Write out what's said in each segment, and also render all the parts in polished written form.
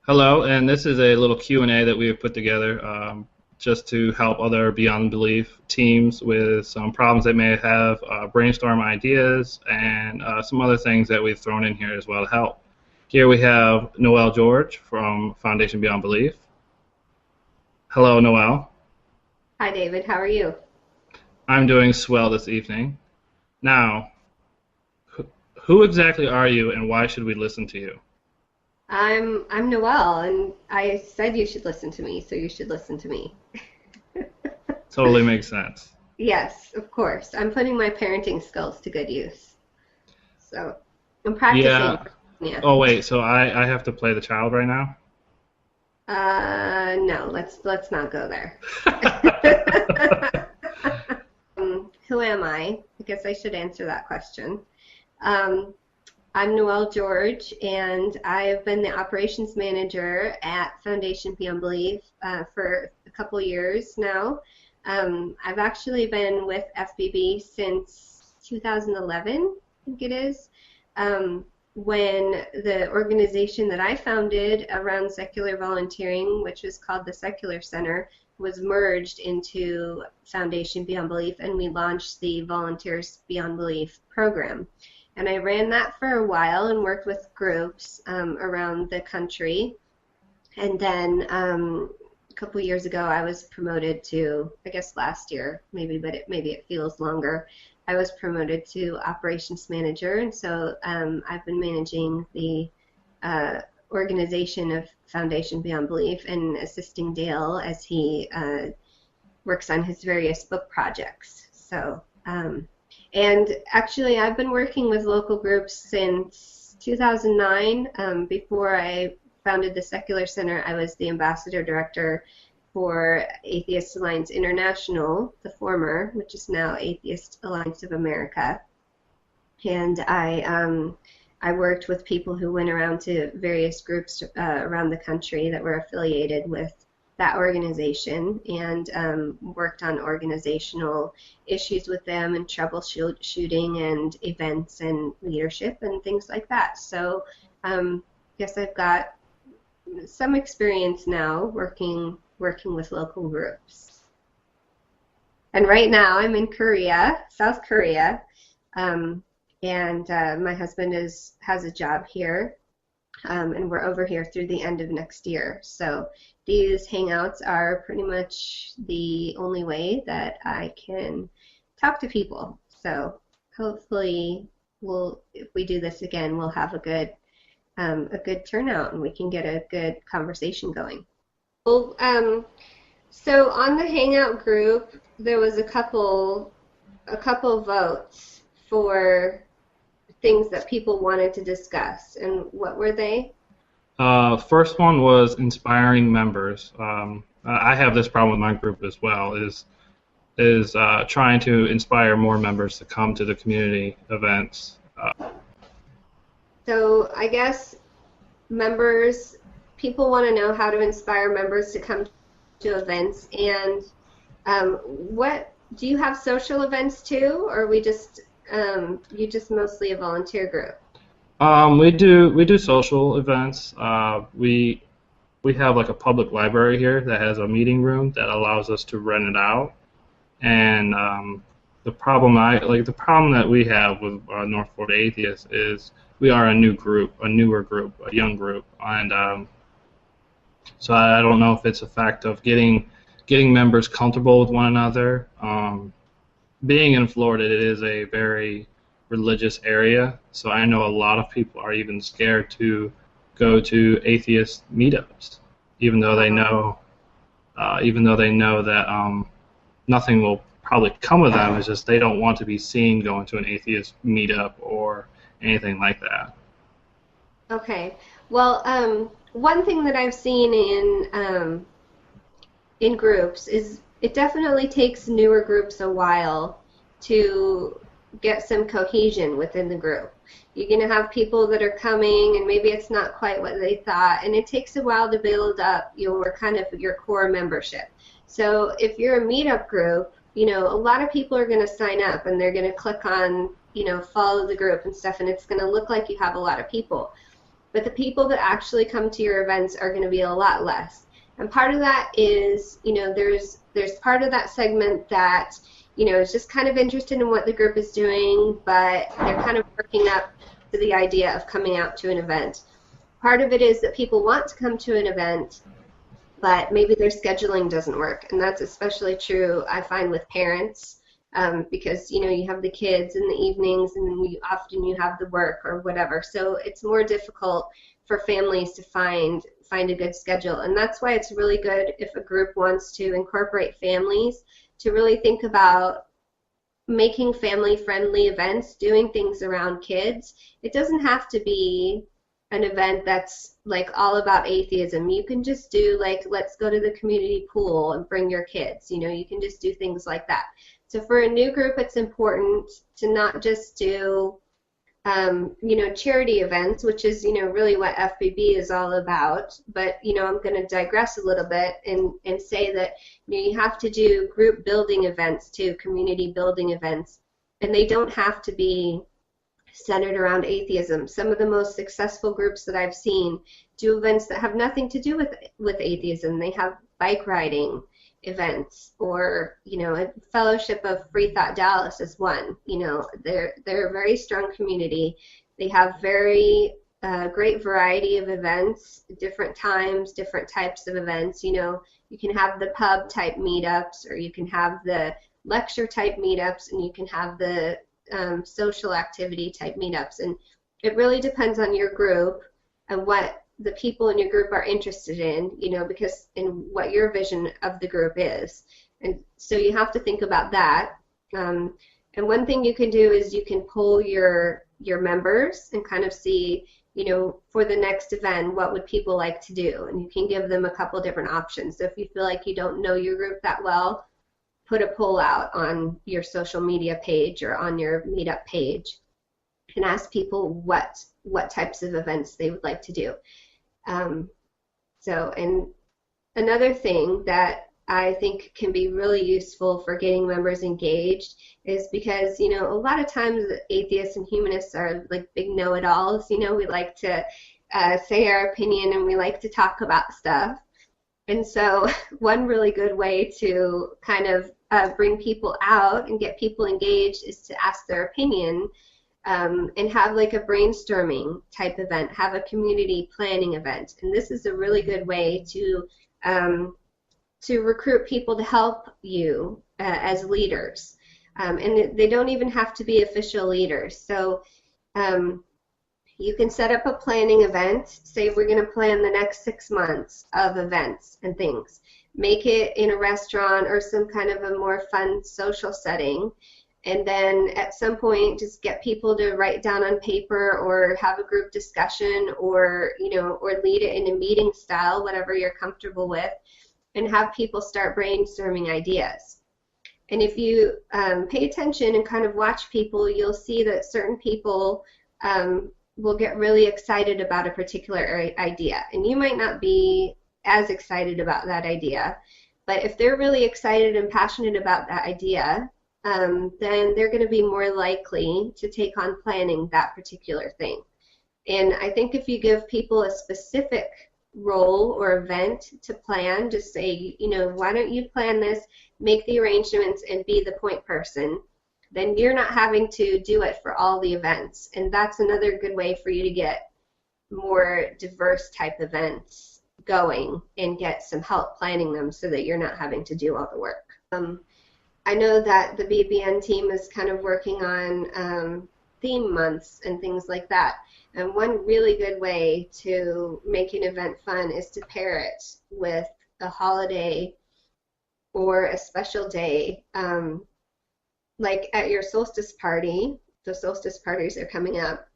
Hello, and this is a little Q&A that we have put together just to help other Beyond Belief teams with some problems they may have, brainstorm ideas, and some other things that we've thrown in here as well to help. Here we have Noelle George from Foundation Beyond Belief. Hello, Noelle. Hi, David. How are you? I'm doing swell this evening. Now, who exactly are you, and why should we listen to you? I'm Noelle, and I said you should listen to me, so you should listen to me. Totally makes sense. Yes, of course. I'm putting my parenting skills to good use. So I'm practicing. Yeah. Yeah. Oh, wait, so I have to play the child right now? No, let's not go there. Who am I? I guess I should answer that question. Um, I'm Noelle George, and I've been the operations manager at Foundation Beyond Belief for a couple years now. I've actually been with FBB since 2011, I think it is, when the organization that I founded around secular volunteering, which was called the Secular Center, was merged into Foundation Beyond Belief, and we launched the Volunteers Beyond Belief program. And I ran that for a while and worked with groups around the country. And then a couple years ago, I was promoted to, I guess last year, maybe, but maybe it feels longer. I was promoted to operations manager, and so I've been managing the organization of Foundation Beyond Belief and assisting Dale as he works on his various book projects. So. And actually, I've been working with local groups since 2009. Before I founded the Secular Center, I was the ambassador director for Atheist Alliance International, the former, which is now Atheist Alliance of America. And I worked with people who went around to various groups around the country that were affiliated with that organization, and worked on organizational issues with them and troubleshooting and events and leadership and things like that. So guess I've got some experience now working with local groups. And right now I'm in Korea, South Korea, and my husband has a job here. And we're over here through the end of next year. So these hangouts are pretty much the only way that I can talk to people. So hopefully if we do this again, we'll have a good turnout and we can get a good conversation going. Well, so on the hangout group, there was a couple votes for things that people wanted to discuss, and what were they? First one was inspiring members. I have this problem with my group as well. Is trying to inspire more members to come to the community events. So I guess people want to know how to inspire members to come to events. And what do you have social events too, or we just you just mostly a volunteer group? We do social events. We have like a public library here that has a meeting room that allows us to rent it out. And the problem that we have with North Florida Atheists is we are a newer group, a young group, and so I don't know if it's a fact of getting members comfortable with one another. Being in Florida, it is a very religious area, so I know a lot of people are even scared to go to atheist meetups, even though they know that nothing will probably come of them. It's just they don't want to be seen going to an atheist meetup or anything like that. Okay. Well, one thing that I've seen in groups is it definitely takes newer groups a while to get some cohesion within the group. You're going to have people that are coming and maybe it's not quite what they thought, and it takes a while to build up your core membership. So if you're a meetup group, a lot of people are going to sign up and they're going to click on, follow the group and stuff, and it's going to look like you have a lot of people. but the people that actually come to your events are going to be a lot less. And part of that is, there's part of that segment that, is just kind of interested in what the group is doing, but they're kind of working up to the idea of coming out to an event. Part of it is that people want to come to an event, but maybe their scheduling doesn't work, and that's especially true, I find, with parents, because you have the kids in the evenings, and then often you have the work or whatever, so it's more difficult for families to find a good schedule. And that's why it's really good if a group wants to incorporate families to really think about making family-friendly events, doing things around kids. It doesn't have to be an event that's like all about atheism. You can just do like, let's go to the community pool and bring your kids. You can just do things like that. So for a new group, it's important to not just do charity events, which is, really what FBB is all about. But, I'm going to digress a little bit and say that, you have to do group building events too, community building events. And they don't have to be centered around atheism. Some of the most successful groups that I've seen do events that have nothing to do with atheism. They have bike riding events, or a fellowship of Free Thought Dallas is one. They're a very strong community. They have very great variety of events, different times, different types of events. You can have the pub type meetups, or you can have the lecture type meetups, and you can have the social activity type meetups. And it really depends on your group and what the people in your group are interested in, because in what your vision of the group is. And so you have to think about that. And one thing you can do is you can poll your members and kind of see, for the next event, what would people like to do? And you can give them a couple different options. So if you feel like you don't know your group that well, put a poll out on your social media page or on your meetup page and ask people what types of events they would like to do. And another thing that I think can be really useful for getting members engaged is because, a lot of times atheists and humanists are like big know-it-alls. We like to say our opinion, and we like to talk about stuff. And so one really good way to kind of bring people out and get people engaged is to ask their opinion, and have like a brainstorming type event, have a community planning event. And this is a really good way to recruit people to help you as leaders. And they don't even have to be official leaders. So you can set up a planning event. Say we're going to plan the next 6 months of events and things. Make it in a restaurant or some kind of a more fun social setting. And then at some point, just get people to write down on paper or have a group discussion, or or lead it in a meeting style, whatever you're comfortable with, and have people start brainstorming ideas. And if you pay attention and kind of watch people, you'll see that certain people will get really excited about a particular idea. And you might not be as excited about that idea, but if they're really excited and passionate about that idea, then they're going to be more likely to take on planning that particular thing. And I think if you give people a specific role or event to plan, just say, why don't you plan this, make the arrangements, and be the point person, then you're not having to do it for all the events. And that's another good way for you to get more diverse type events going and get some help planning them so that you're not having to do all the work. I know that the BBN team is kind of working on theme months and things like that. And one really good way to make an event fun is to pair it with a holiday or a special day. Like at your solstice party, the solstice parties are coming up,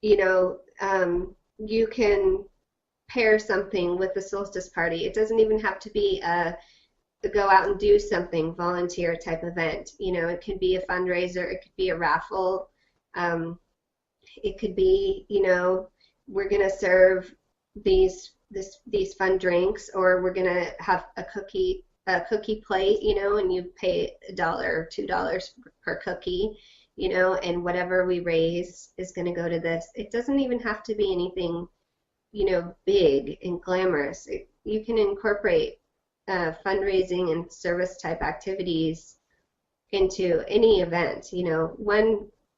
you can pair something with the solstice party. It doesn't even have to be a go out and do something volunteer type event. It could be a fundraiser, it could be a raffle, it could be, we're going to serve these fun drinks, or we're going to have a cookie plate, and you pay $1 or $2 per cookie, and whatever we raise is going to go to this. It doesn't even have to be anything, big and glamorous. You can incorporate fundraising and service type activities into any event.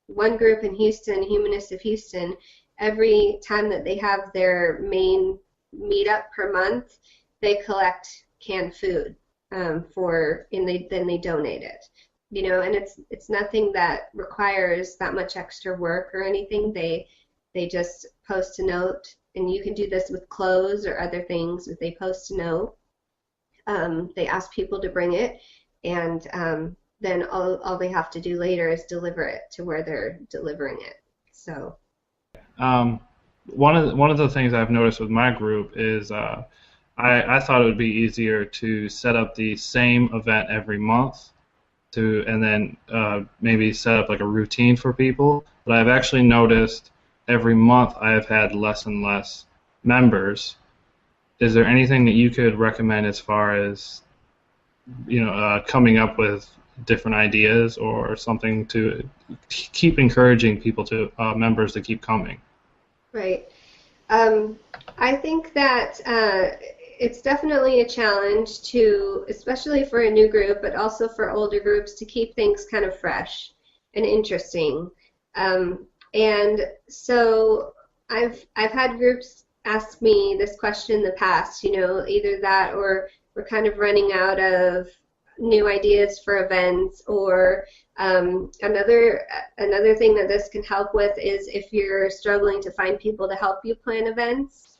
One group in Houston, Humanists of Houston, every time that they have their main meetup per month, they collect canned food then they donate it. And it's nothing that requires that much extra work or anything. They just post a note, and you can do this with clothes or other things. If they post a note, they ask people to bring it, and then all they have to do later is deliver it to where they're delivering it. So one of the things I've noticed with my group is I thought it would be easier to set up the same event every month and then maybe set up like a routine for people. But I've actually noticed every month I have had less and less members. Is there anything that you could recommend as far as coming up with different ideas or something to keep encouraging people members to keep coming? Right. I think that it's definitely a challenge especially for a new group, but also for older groups, to keep things kind of fresh and interesting. And so I've had groups ask me this question in the past, either that or we're kind of running out of new ideas for events, or another thing that this can help with is if you're struggling to find people to help you plan events.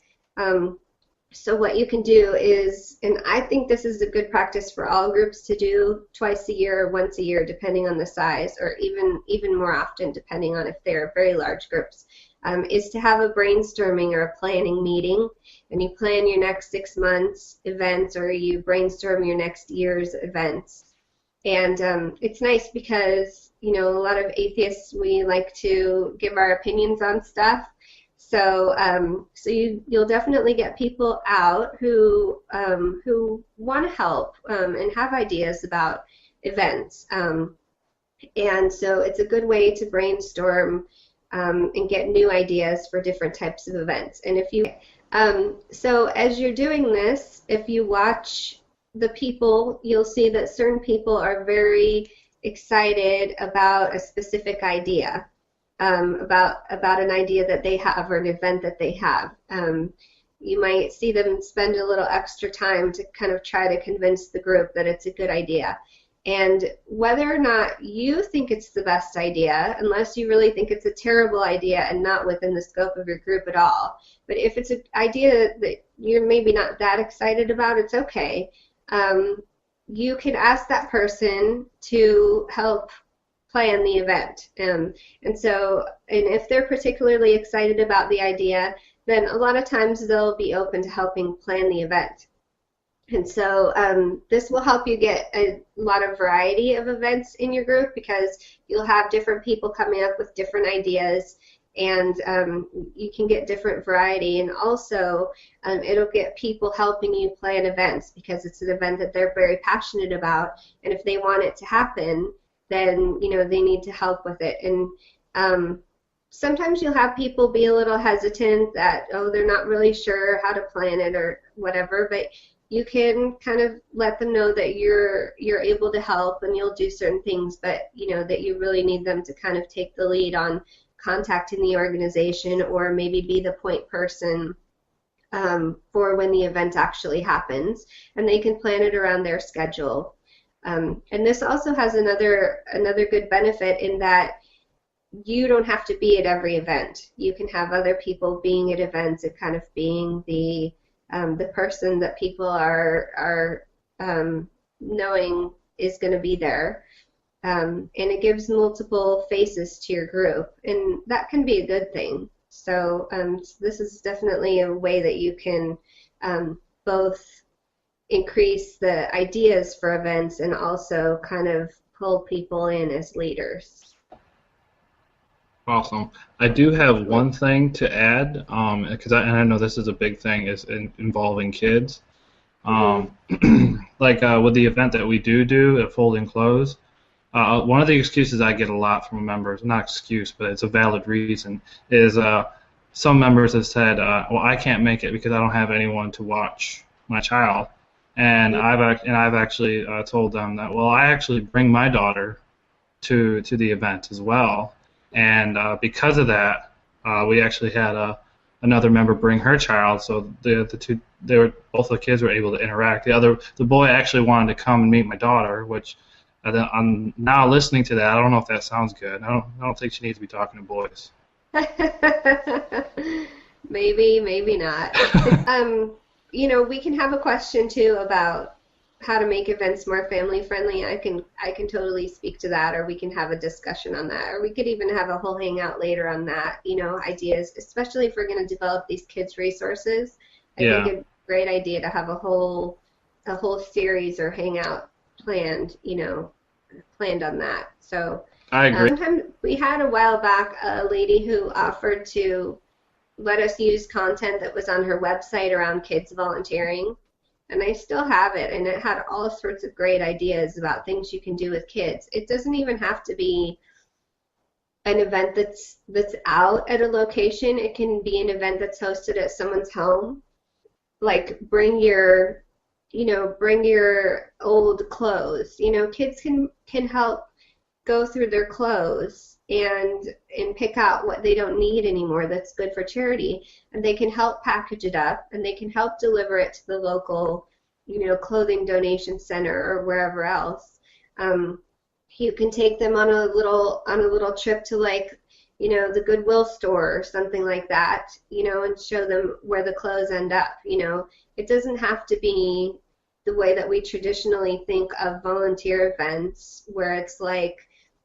So what you can do is, and I think this is a good practice for all groups to do twice a year or once a year, depending on the size, or even more often depending on if they're very large groups, is to have a brainstorming or a planning meeting, and you plan your next 6 months events, or you brainstorm your next year's events. And it's nice because, a lot of atheists, we like to give our opinions on stuff. So you'll definitely get people out who want to help and have ideas about events. And so it's a good way to brainstorm and get new ideas for different types of events. And so as you're doing this, if you watch the people, you'll see that certain people are very excited about a specific idea. About an idea that they have or an event that they have. You might see them spend a little extra time to kind of try to convince the group that it's a good idea. And whether or not you think it's the best idea, unless you really think it's a terrible idea and not within the scope of your group at all, but if it's an idea that you're maybe not that excited about, it's okay. You can ask that person to help plan the event. And if they're particularly excited about the idea, then a lot of times they'll be open to helping plan the event. And so this will help you get a lot of variety of events in your group, because you'll have different people coming up with different ideas, and you can get different variety. And also it'll get people helping you plan events, because it's an event that they're very passionate about, and if they want it to happen, then they need to help with it. And sometimes you'll have people be a little hesitant that, they're not really sure how to plan it or whatever, but you can kind of let them know that you're able to help and you'll do certain things, but that you really need them to kind of take the lead on contacting the organization, or maybe be the point person for when the event actually happens, and they can plan it around their schedule. And this also has another good benefit in that you don't have to be at every event. You can have other people being at events and kind of being the person that people are knowing is going to be there. And it gives multiple faces to your group, and that can be a good thing. So this is definitely a way that you can both increase the ideas for events and also kind of pull people in as leaders. Awesome. I do have one thing to add, because I know this is a big thing, is involving kids. Like with the event that we do at Fold and Close, one of the excuses I get a lot from members, not excuse, but it's a valid reason, is some members have said, well, I can't make it because I don't have anyone to watch my child. And I've actually told them that, well, I actually bring my daughter to the event as well, and because of that, we actually had another member bring her child, so the two both the kids were able to interact. The boy actually wanted to come and meet my daughter, which I'm now listening to that. I don't know if that sounds good. I don't think she needs to be talking to boys. Maybe, maybe not. We can have a question too about how to make events more family friendly. I can totally speak to that, or we can have a discussion on that, or we could even have a whole hangout later on that. Ideas, especially if we're going to develop these kids resources. I think it's a great idea to have a whole series or hangout planned on that. So I agree. sometimes we had a while back a lady who offered to let us use content that was on her website around kids volunteering. And I still have it, and it had all sorts of great ideas about things you can do with kids. It doesn't even have to be an event that's out at a location. It can be an event that's hosted at someone's home. Like bring your old clothes. Kids can help go through their clothes and pick out what they don't need anymore that's good for charity, and they can help package it up, and they can help deliver it to the local clothing donation center or wherever else. You can take them on a little trip to the Goodwill store or something like that, and show them where the clothes end up. It doesn't have to be the way that we traditionally think of volunteer events, where it's like,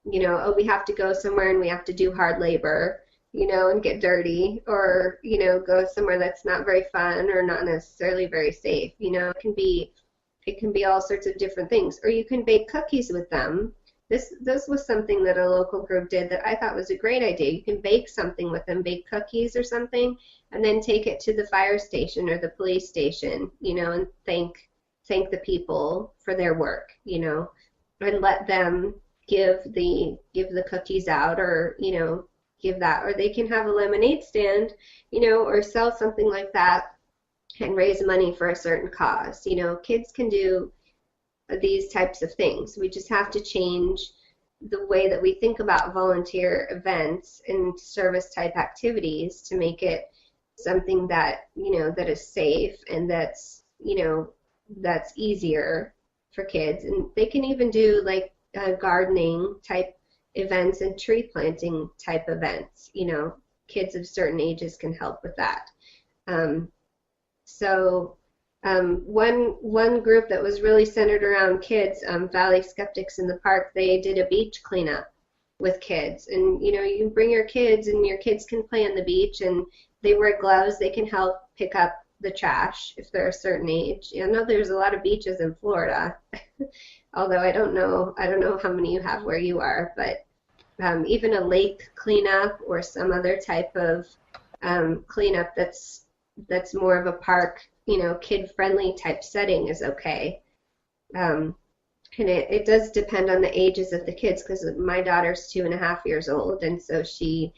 we have to go somewhere and we have to do hard labor, and get dirty, or, go somewhere that's not very fun or not necessarily very safe. It can be all sorts of different things. Or you can bake cookies with them. This was something that a local group did that I thought was a great idea. You can bake something with them, bake cookies or something, and then take it to the fire station or the police station, and thank the people for their work, and let them give the cookies out, or give that, or they can have a lemonade stand, or sell something like that and raise money for a certain cause. Kids can do these types of things. We just have to change the way that we think about volunteer events and service type activities to make it something that that is safe and that's easier for kids. And they can even do gardening type events and tree planting type events. Kids of certain ages can help with that. One group that was really centered around kids, Valley Skeptics in the Park, they did a beach cleanup with kids. And you can bring your kids, and your kids can play on the beach, and they wear gloves. They can help pick up the trash if they're a certain age. I know there's a lot of beaches in Florida, although I don't know how many you have where you are, but even a lake cleanup or some other type of cleanup that's more of a park, kid-friendly type setting is okay. And it does depend on the ages of the kids, because my daughter's 2.5 years old, and so she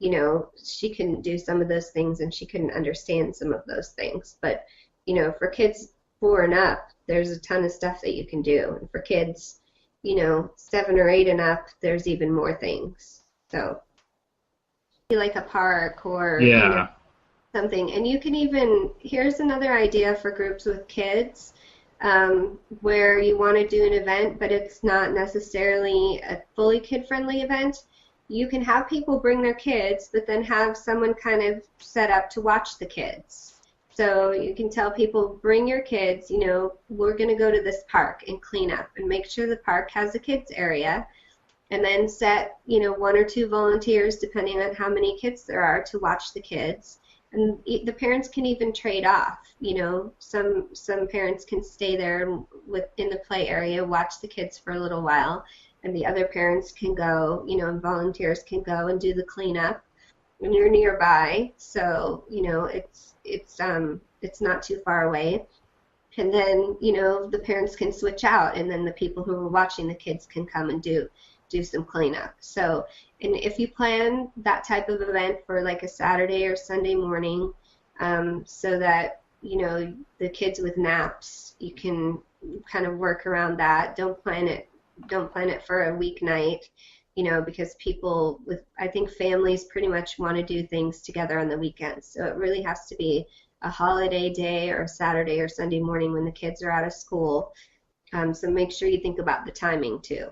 couldn't do some of those things, and she couldn't understand some of those things. But, for kids 4 and up, there's a ton of stuff that you can do. And for kids, 7 or 8 and up, there's even more things. So, like a park or something. And you can even, here's another idea for groups with kids, where you want to do an event, but it's not necessarily a fully kid-friendly event. You can have people bring their kids, but then have someone kind of set up to watch the kids. So you can tell people, bring your kids, we're going to go to this park and clean up and make sure the park has a kids area, and then set, 1 or 2 volunteers, depending on how many kids there are, to watch the kids. And the parents can even trade off. Some parents can stay there in the play area, watch the kids for a little while, and the other parents can go, and volunteers can go and do the cleanup. And you're nearby, so it's not too far away. And then, the parents can switch out, and then the people who are watching the kids can come and do some cleanup. So, and if you plan that type of event for like a Saturday or Sunday morning, so that, the kids with naps, you can kind of work around that. Don't plan it for a weeknight, because I think families pretty much want to do things together on the weekends. So it really has to be a holiday day or a Saturday or Sunday morning when the kids are out of school. So make sure you think about the timing too.